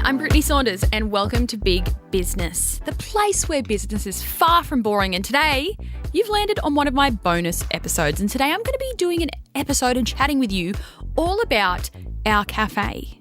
I'm Brittney Saunders and welcome to Big Business, the place where business is far from boring. And today, you've landed on one of my bonus episodes. And today I'm going to be doing an episode and chatting with you all about our cafe.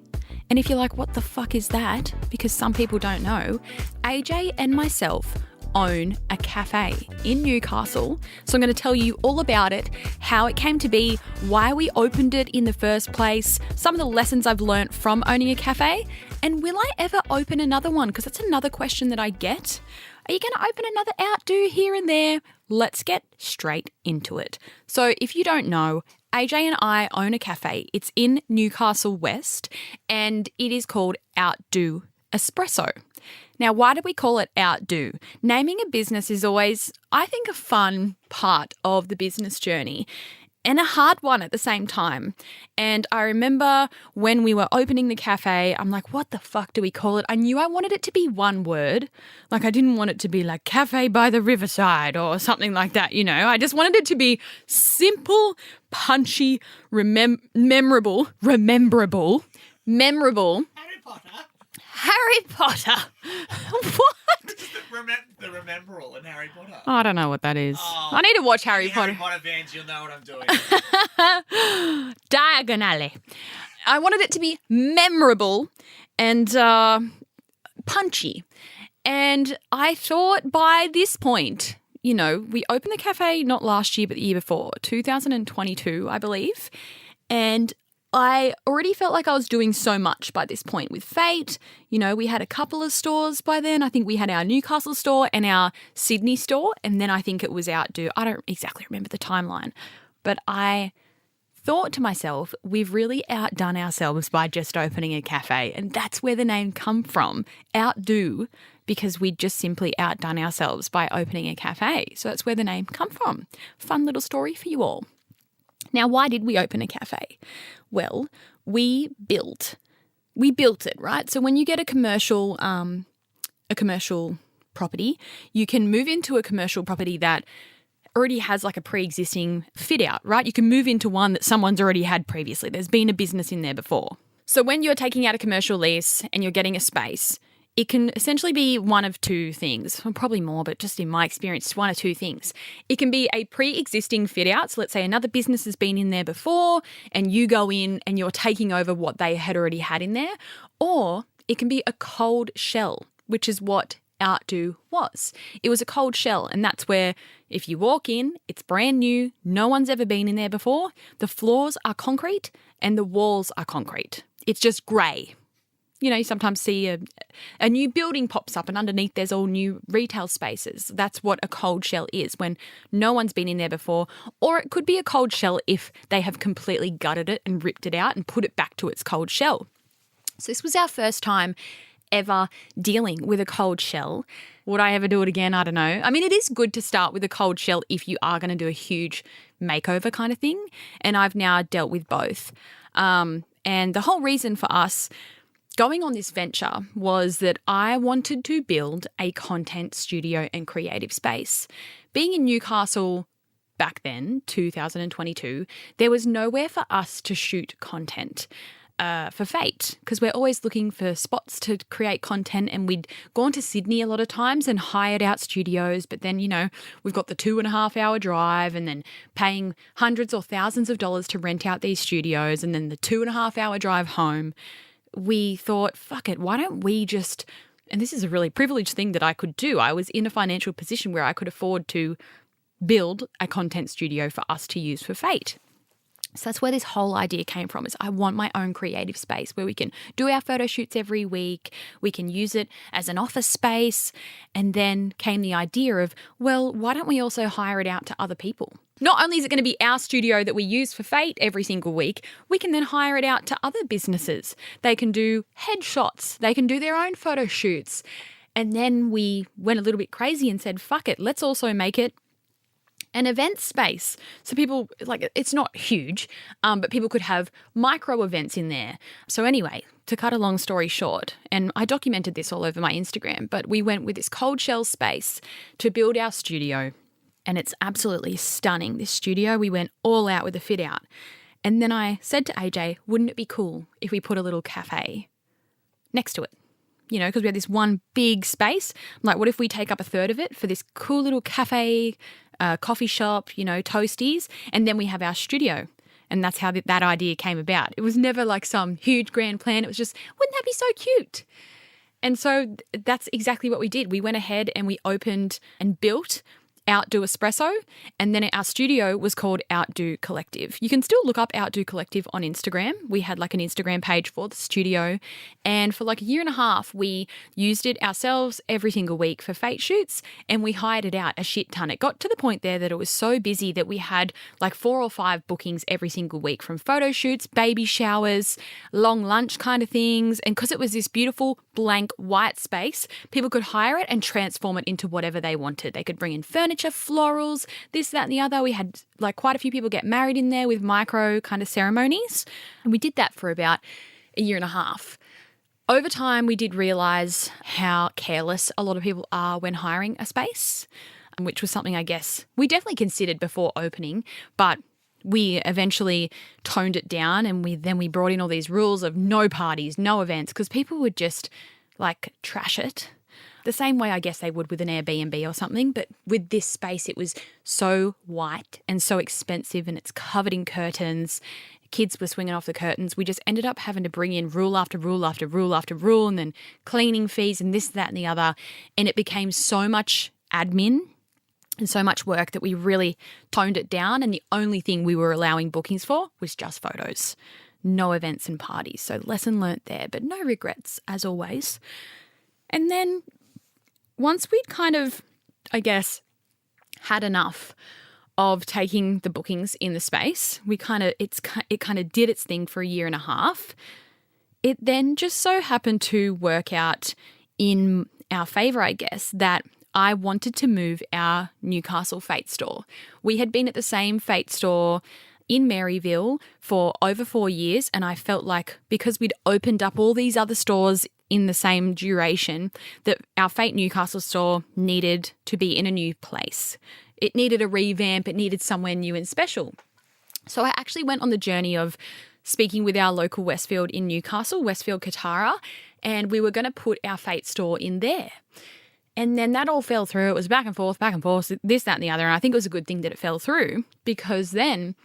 And if you're like, what the fuck is that? Because some people don't know, AJ and myself own a cafe in Newcastle. So I'm going to tell you all about it, how it came to be, why we opened it in the first place, some of the lessons I've learnt from owning a cafe, and will I ever open another one? Because that's another question that I get. Are you going to open another Outdo here and there? Let's get straight into it. So if you don't know, AJ and I own a cafe. It's in Newcastle West and it is called Outdo Espresso. Now, why do we call it Outdo? Naming a business is always, I think, a fun part of the business journey and a hard one at the same time. And I remember when we were opening the cafe, I'm like, what the fuck do we call it? I knew I wanted it to be one word. Like I didn't want it to be like Cafe by the Riverside or something like that, you know. I just wanted it to be simple, punchy, memorable. Harry Potter. What? The rememberall in Harry Potter. I don't know what that is. I need to watch Harry Potter. Harry Potter fans, you'll know what I'm doing. Diagonally. I wanted it to be memorable and punchy. And I thought by this point, you know, we opened the cafe not last year but the year before, 2022, I believe. And I already felt like I was doing so much by this point with FAYT. You know, we had a couple of stores by then. I think we had our Newcastle store and our Sydney store. And then I think it was Outdo. I don't exactly remember the timeline. But I thought to myself, we've really outdone ourselves by just opening a cafe. And that's where the name come from, Outdo, because we just simply outdone ourselves by opening a cafe. So that's where the name come from. Fun little story for you all. Now, why did we open a cafe? Well, we built it, right? So when you get a commercial property, you can move into a commercial property that already has like a pre-existing fit out, right? You can move into one that someone's already had previously. There's been a business in there before. So when you're taking out a commercial lease and you're getting a space, it can essentially be one of two things, well, probably more, but just in my experience, one or two things. It can be a pre-existing fit out. So let's say another business has been in there before and you go in and you're taking over what they had already had in there. Or it can be a cold shell, which is what Outdo was. It was a cold shell, and that's where if you walk in, it's brand new, no one's ever been in there before. The floors are concrete and the walls are concrete. It's just grey. You know, you sometimes see a new building pops up and underneath there's all new retail spaces. That's what a cold shell is, when no one's been in there before. Or it could be a cold shell if they have completely gutted it and ripped it out and put it back to its cold shell. So this was our first time ever dealing with a cold shell. Would I ever do it again? I don't know. I mean, it is good to start with a cold shell if you are going to do a huge makeover kind of thing. And I've now dealt with both. And the whole reason for us going on this venture was that I wanted to build a content studio and creative space. Being in Newcastle back then, 2022, there was nowhere for us to shoot content for FAYT, because we're always looking for spots to create content, and we'd gone to Sydney a lot of times and hired out studios, but then, you know, we've got the 2.5 hour drive and then paying hundreds or thousands of dollars to rent out these studios and then the 2.5 hour drive home. We thought, fuck it, why don't we just, and this is a really privileged thing that I could do. I was in a financial position where I could afford to build a content studio for us to use for FAYT. So that's where this whole idea came from, is I want my own creative space where we can do our photo shoots every week. We can use it as an office space. And then came the idea of, well, why don't we also hire it out to other people? Not only is it going to be our studio that we use for FAYT every single week, we can then hire it out to other businesses. They can do headshots. They can do their own photo shoots. And then we went a little bit crazy and said, fuck it, let's also make it an event space. So people, like, it's not huge, but people could have micro events in there. So anyway, to cut a long story short, and I documented this all over my Instagram, but we went with this cold shell space to build our studio. And it's absolutely stunning, this studio. We went all out with the fit out. And then I said to AJ, wouldn't it be cool if we put a little cafe next to it? because we had this one big space. I'm like, what if we take up a third of it for this cool little cafe, coffee shop, toasties, and then we have our studio. And that's how that idea came about. It was never like some huge grand plan. It was just, wouldn't that be so cute? And so that's exactly what we did. We went ahead and we opened and built Outdo Espresso, and then our studio was called Outdo Collective. You can still look up Outdo Collective on Instagram. We had like an Instagram page for the studio, and for like a year and a half, we used it ourselves every single week for FAYT shoots, and we hired it out a shit ton. It got to the point there that it was so busy that we had like 4 or 5 bookings every single week, from photo shoots, baby showers, long lunch kind of things, and because it was this beautiful blank white space, people could hire it and transform it into whatever they wanted. They could bring in furniture, florals, this, that, and the other. We had like quite a few people get married in there with micro kind of ceremonies. And we did that for about a year and a half. Over time, we did realize how careless a lot of people are when hiring a space, which was something I guess we definitely considered before opening, but we eventually toned it down, and we brought in all these rules of no parties, no events, because people would just like trash it. The same way I guess they would with an Airbnb or something, but with this space it was so white and so expensive, and it's covered in curtains. Kids were swinging off the curtains. We just ended up having to bring in rule after rule after rule after rule, and then cleaning fees and this, that, and the other. And it became so much admin and so much work that we really toned it down, and the only thing we were allowing bookings for was just photos. No events and parties. So lesson learnt there, but no regrets as always. And then once we'd kind of, I guess, had enough of taking the bookings in the space, it kind of did its thing for a year and a half. It then just so happened to work out in our favour, I guess, that I wanted to move our Newcastle FAYT store. We had been at the same FAYT store in Maryville for over 4 years, and I felt like because we'd opened up all these other stores in the same duration, that our FAYT Newcastle store needed to be in a new place. It needed a revamp. It needed somewhere new and special. So I actually went on the journey of speaking with our local Westfield in Newcastle, Westfield Katara, and we were going to put our FAYT store in there. And then that all fell through. It was back and forth, this, that, and the other. And I think it was a good thing that it fell through, because then,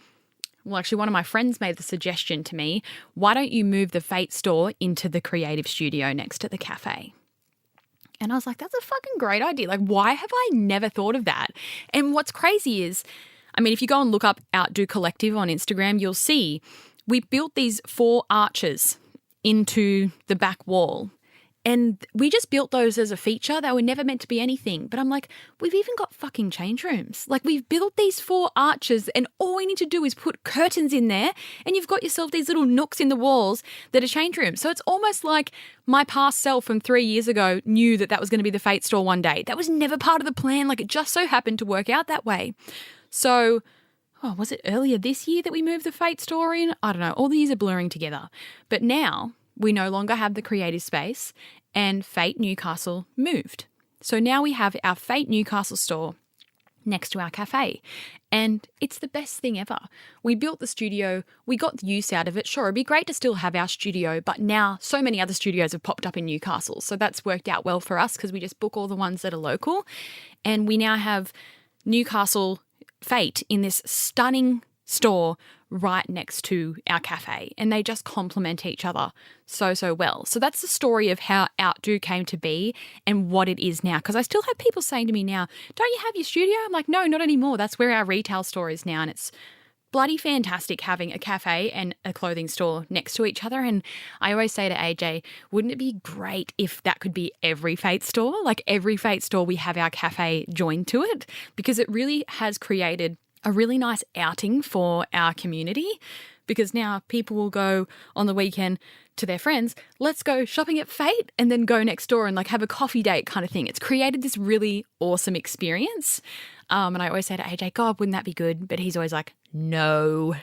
well, actually one of my friends made the suggestion to me, why don't you move the FAYT store into the creative studio next to the cafe? And I was like, that's a fucking great idea. Like, why have I never thought of that? And what's crazy is, I mean, if you go and look up Outdo Collective on Instagram, you'll see we built these 4 arches into the back wall. And we just built those as a feature. They were never meant to be anything. But I'm like, we've even got fucking change rooms. Like, we've built these 4 arches, and all we need to do is put curtains in there, and you've got yourself these little nooks in the walls that are change rooms. So it's almost like my past self from 3 years ago knew that that was going to be the FAYT store one day. That was never part of the plan. Like, it just so happened to work out that way. So, was it earlier this year that we moved the FAYT store in? I don't know. All these are blurring together. But now we no longer have the creative space, and FAYT Newcastle moved. So now we have our FAYT Newcastle store next to our cafe, and it's the best thing ever. We built the studio, we got the use out of it. Sure, it'd be great to still have our studio, but now so many other studios have popped up in Newcastle, so that's worked out well for us because we just book all the ones that are local, and we now have Newcastle FAYT in this stunning store right next to our cafe, and they just complement each other so well. So that's the story of how Outdo came to be and what it is now, because I still have people saying to me now, don't you have your studio? I'm like, no, not anymore. That's where our retail store is now, and it's bloody fantastic having a cafe and a clothing store next to each other. And I always say to AJ, wouldn't it be great if that could be every FAYT store? Like, every FAYT store we have our cafe joined to it, because it really has created a really nice outing for our community, because now people will go on the weekend to their friends, let's go shopping at FAYT, and then go next door and like have a coffee date kind of thing. It's created this really awesome experience. And I always say to AJ, God, wouldn't that be good? But he's always like, no.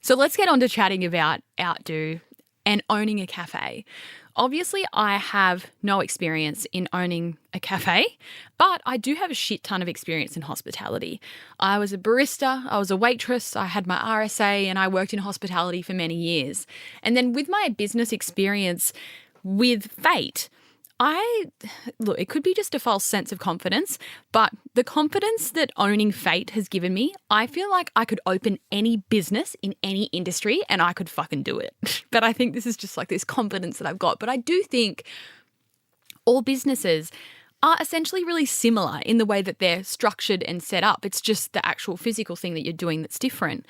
So let's get on to chatting about Outdo. and owning a cafe. Obviously, I have no experience in owning a cafe, but I do have a shit ton of experience in hospitality. I was a barista, I was a waitress, I had my RSA, and I worked in hospitality for many years. And then with my business experience with FAYT, look, it could be just a false sense of confidence, but the confidence that owning FAYT has given me, I feel like I could open any business in any industry and I could fucking do it. But I think this is just like this confidence that I've got. But I do think all businesses are essentially really similar in the way that they're structured and set up. It's just the actual physical thing that you're doing that's different.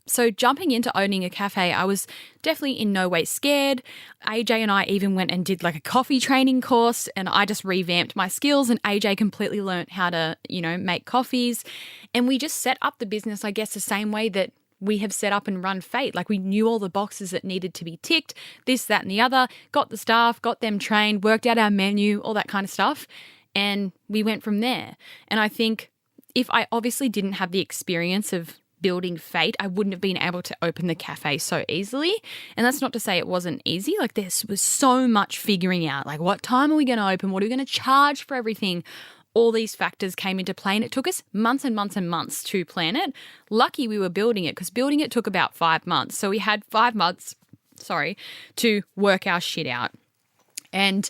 So jumping into owning a cafe, I was definitely in no way scared. AJ and I even went and did like a coffee training course, and I just revamped my skills, and AJ completely learnt how to, make coffees. And we just set up the business, I guess, the same way that we have set up and run FAYT. Like, we knew all the boxes that needed to be ticked, this, that, and the other, got the staff, got them trained, worked out our menu, all that kind of stuff. And we went from there. And I think if I obviously didn't have the experience of building FAYT, I wouldn't have been able to open the cafe so easily. And that's not to say it wasn't easy. Like, there was so much figuring out, like, what time are we going to open? What are we going to charge for everything? All these factors came into play, and it took us months and months and months to plan it. Lucky we were building it, because building it took about 5 months. So we had 5 months, to work our shit out. And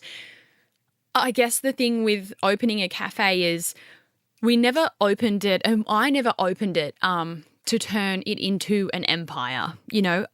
I guess the thing with opening a cafe is we never opened it, and I never opened it to turn it into an empire.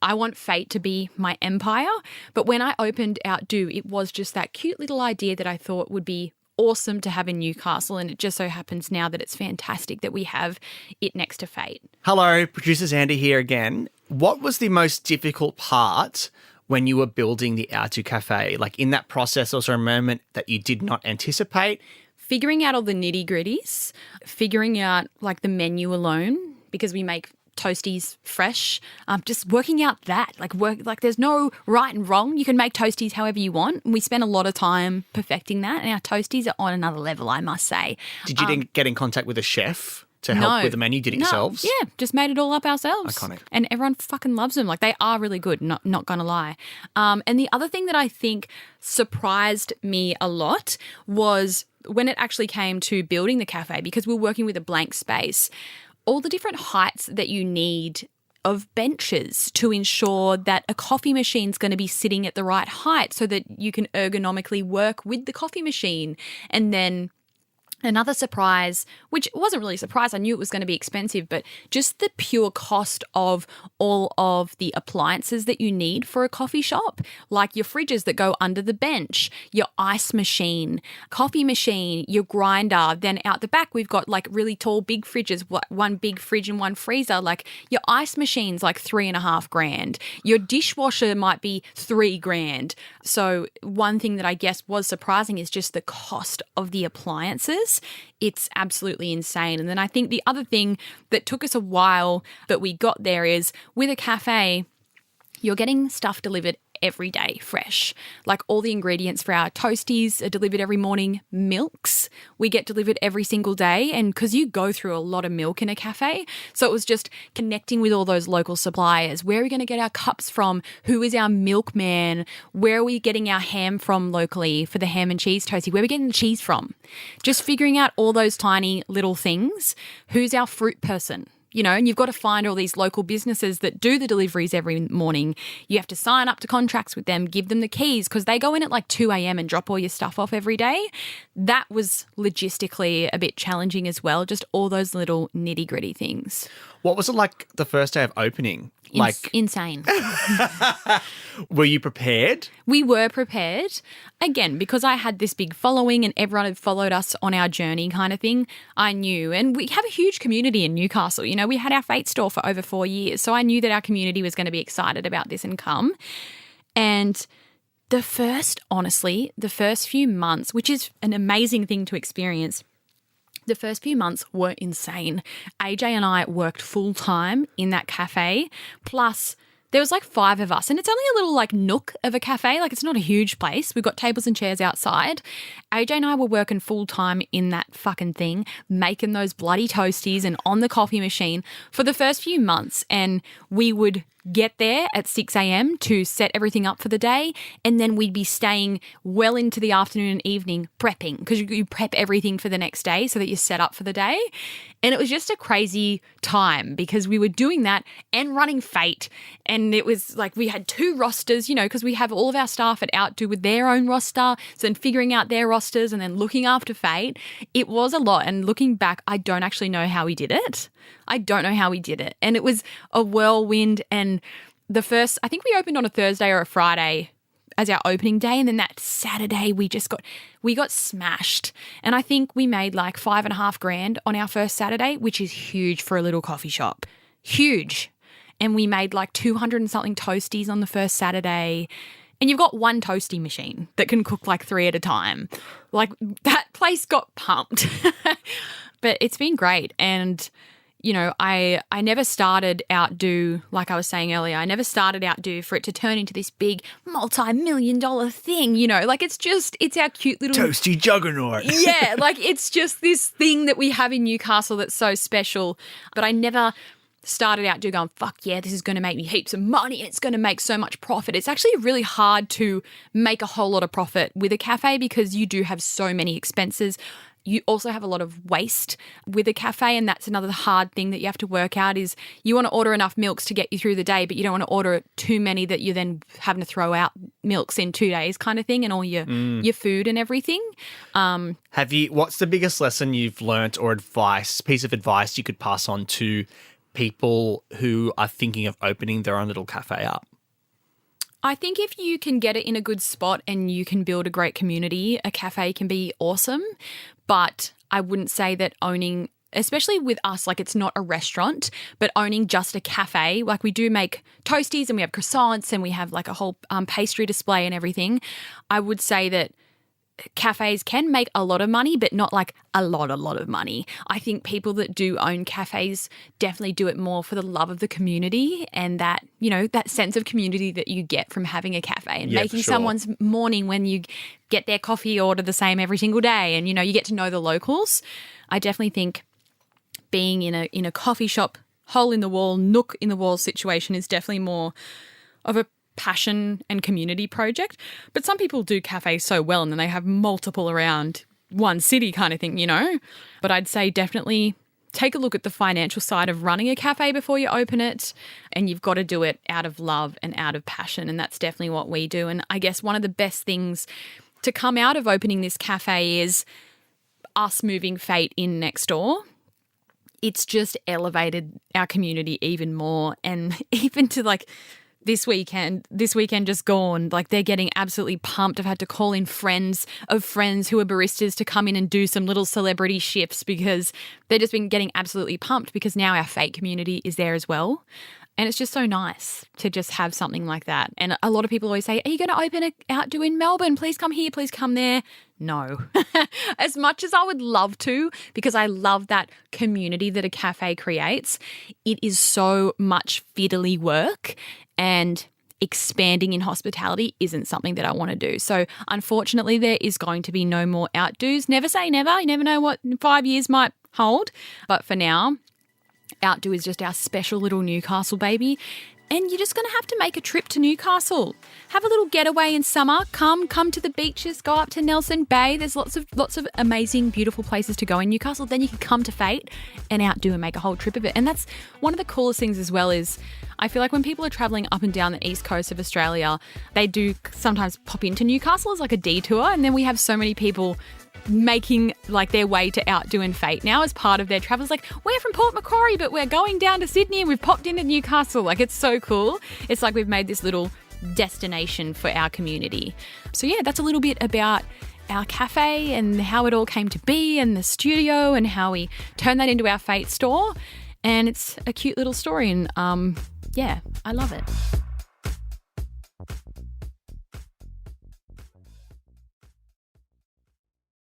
I want FAYT to be my empire. But when I opened Outdo, it was just that cute little idea that I thought would be awesome to have in Newcastle. And it just so happens now that it's fantastic that we have it next to FAYT. Hello, producer Xander here again. What was the most difficult part when you were building the Outdo Cafe? Like, in that process, was there a moment that you did not anticipate? Figuring out all the nitty gritties, figuring out like the menu alone, because we make toasties fresh, just working out that, there's no right and wrong. You can make toasties however you want. And we spent a lot of time perfecting that, and our toasties are on another level, I must say. Did you then get in contact with a chef to help with the menu? Did it yourselves? Yeah, just made it all up ourselves. Iconic. And everyone fucking loves them. Like, they are really good, not gonna lie. And the other thing that I think surprised me a lot was when it actually came to building the cafe, because we're working with a blank space, all the different heights that you need of benches to ensure that a coffee machine's going to be sitting at the right height so that you can ergonomically work with the coffee machine. And then another surprise, which wasn't really a surprise, I knew it was going to be expensive, but just the pure cost of all of the appliances that you need for a coffee shop, like your fridges that go under the bench, your ice machine, coffee machine, your grinder. Then out the back, we've got like really tall, big fridges, one big fridge and one freezer. Like, your ice machine's like $3,500. Your dishwasher might be $3,000. So one thing that I guess was surprising is just the cost of the appliances. It's absolutely insane. And then I think the other thing that took us a while but we got there is, with a cafe, you're getting stuff delivered every day fresh. Like, all the ingredients for our toasties are delivered every morning. Milks we get delivered every single day. And because you go through a lot of milk in a cafe, so it was just connecting with all those local suppliers. Where are we going to get our cups from? Who is our milkman? Where are we getting our ham from locally for the ham and cheese toastie? Where are we getting the cheese from? Just figuring out all those tiny little things. Who's our fruit person? And you've got to find all these local businesses that do the deliveries every morning. You have to sign up to contracts with them, give them the keys, because they go in at like 2 a.m. and drop all your stuff off every day. That was logistically a bit challenging as well, just all those little nitty-gritty things. What was it like the first day of opening? Insane. Were you prepared? We were prepared. Again, because I had this big following and everyone had followed us on our journey kind of thing, I knew. And we have a huge community in Newcastle. We had our FAYT store for over 4 years. So I knew that our community was going to be excited about this and come. And the first few months, which is an amazing thing to experience, the first few months were insane. AJ and I worked full time in that cafe, plus there was like 5 of us, and it's only a little like nook of a cafe. Like it's not a huge place. We've got tables and chairs outside. AJ and I were working full time in that fucking thing, making those bloody toasties and on the coffee machine for the first few months. And we would get there at 6 a.m. to set everything up for the day, and then we'd be staying well into the afternoon and evening prepping, because you prep everything for the next day so that you're set up for the day. And it was just a crazy time because we were doing that and running FAYT, and it was like we had 2 rosters, you know, because we have all of our staff at Outdo with their own roster, so then figuring out their rosters and then looking after FAYT. It was a lot, and looking back, I don't actually know how we did it. And it was a whirlwind. And the first, I think we opened on a Thursday or a Friday as our opening day. And then that Saturday we got smashed. And I think we made like $5,500 on our first Saturday, which is huge for a little coffee shop. Huge. And we made like 200 and something toasties on the first Saturday. And you've got one toasty machine that can cook like 3 at a time. Like that place got pumped. But it's been great. And you know, I never started Outdo, like I was saying earlier, I never started Outdo for it to turn into this big multi-million-dollar thing, you know, like it's our cute little toasty juggernaut. Yeah, like it's just this thing that we have in Newcastle that's so special. But I never started Outdo going, fuck yeah, this is going to make me heaps of money. It's going to make so much profit. It's actually really hard to make a whole lot of profit with a cafe because you do have so many expenses. You also have a lot of waste with a cafe, and that's another hard thing that you have to work out is you want to order enough milks to get you through the day, but you don't want to order too many that you're then having to throw out milks in 2 days kind of thing and all your food and everything. What's the biggest lesson you've learnt or piece of advice you could pass on to people who are thinking of opening their own little cafe up? I think if you can get it in a good spot and you can build a great community, a cafe can be awesome. But I wouldn't say that owning, especially with us, like it's not a restaurant, but owning just a cafe, like we do make toasties and we have croissants and we have like a whole pastry display and everything. I would say that cafes can make a lot of money, but not like a lot of money. I think people that do own cafes definitely do it more for the love of the community and that, you know, that sense of community that you get from having a cafe and making someone's morning when you get their coffee order the same every single day and, you know, you get to know the locals. I definitely think being in a coffee shop, hole in the wall, nook in the wall situation is definitely more of a passion and community project. But some people do cafes so well and then they have multiple around one city kind of thing, you know. But I'd say definitely take a look at the financial side of running a cafe before you open it, and you've got to do it out of love and out of passion, and that's definitely what we do. And I guess one of the best things to come out of opening this cafe is us moving FAYT in next door. It's just elevated our community even more, and even to like this weekend just gone, like they're getting absolutely pumped. I've had to call in friends of friends who are baristas to come in and do some little celebrity shifts because they've just been getting absolutely pumped because now our FAYT community is there as well. And it's just so nice to just have something like that. And a lot of people always say, are you going to open an Outdo in Melbourne? Please come here, please come there. No. As much as I would love to, because I love that community that a cafe creates, it is so much fiddly work, and expanding in hospitality isn't something that I want to do. So unfortunately, there is going to be no more Outdos. Never say never. You never know what 5 years might hold. But for now, Outdo is just our special little Newcastle baby. And you're just going to have to make a trip to Newcastle. Have a little getaway in summer. Come to the beaches. Go up to Nelson Bay. There's lots of amazing, beautiful places to go in Newcastle. Then you can come to FAYT and Outdo and make a whole trip of it. And that's one of the coolest things as well is I feel like when people are travelling up and down the east coast of Australia, they do sometimes pop into Newcastle as like a detour. And then we have so many people making like their way to Outdo and FAYT now as part of their travels. Like, we're from Port Macquarie, but we're going down to Sydney and we've popped into Newcastle. Like, it's so cool. It's like we've made this little destination for our community. So yeah, that's a little bit about our cafe and how it all came to be and the studio and how we turned that into our FAYT store. And it's a cute little story and yeah, I love it.